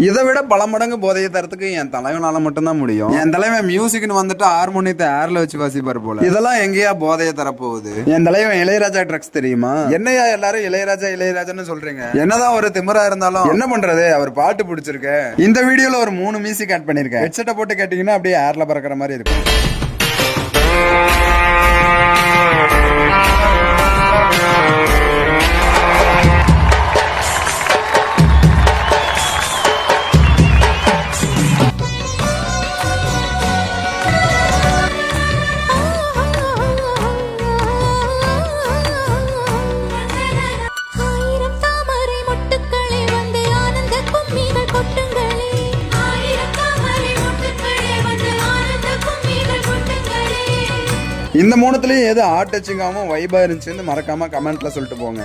இதை விட பல மடங்கு போதையை தரத்துக்கு என் தலைவனால மட்டும்தான் முடியும். என் தலைவன் மியூசிக்னு வந்துட்டு ஹார்மோனியத்தை ஏர்ல வச்சு வாசிப்பார் போல. இதெல்லாம் எங்கேயா போதையை தரப்போகுது? என் தலைவன் இளையராஜா ட்ரக்ஸ் தெரியுமா? என்னையா எல்லாரும் இளையராஜா இளையராஜான்னு சொல்றீங்க? என்னதான் ஒரு திமிரா இருந்தாலும் என்ன பண்றது, அவர் பாட்டு பிடிச்சிருக்க. இந்த வீடியோல ஒரு 3 மியூசிக் ஆட் பண்ணிருக்கேன். ஹெட்செட்டை போட்டு கேட்டீங்கன்னா அப்படியே ஏர்ல பறக்கிற மாதிரி இருக்கும். இந்த 3த்துலயும் எது ஹார்ட் டச்சிங்காகவும் வைபா இருந்துச்சுன்னு மறக்காம கமெண்ட்ல சொல்லிட்டு போங்க.